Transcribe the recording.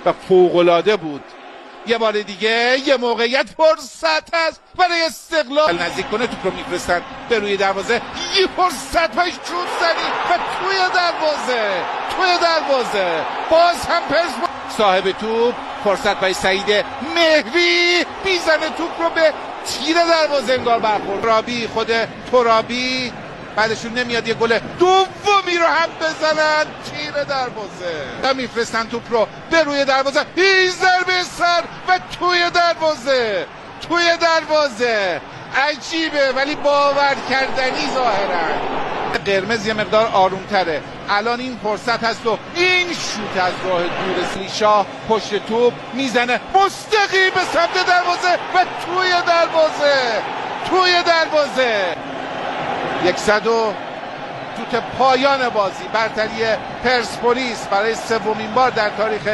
و فوق‌العاده بود. یه بار دیگه یه موقعیت فرصت هست برای استقلال، نزدیک کنه توپ رو میفرستن به روی دروازه، یه فرصت پاش شوت زنی و توی دروازه باز هم پرس صاحب توپ، فرصت برای سعید مهری، میزنه توپ رو به تیر دروازه، انگار برخورد خود ترابی بعدشون نمیاد یه گل دومی رو هم بزنن، تیر دروازه و میفرستن توپ رو به روی دروازه، این ضربه سر و توی دروازه عجیبه ولی باور کردنی ظاهرا. قرمز یه مقدار آرومتره، الان این فرصت هست و این شوت از راه دور، سلیشا پشت توپ میزنه مستقیم به سمت دروازه و توی دروازه 100 توت پایان بازی، برتری پرسپولیس برای سومین بار در تاریخ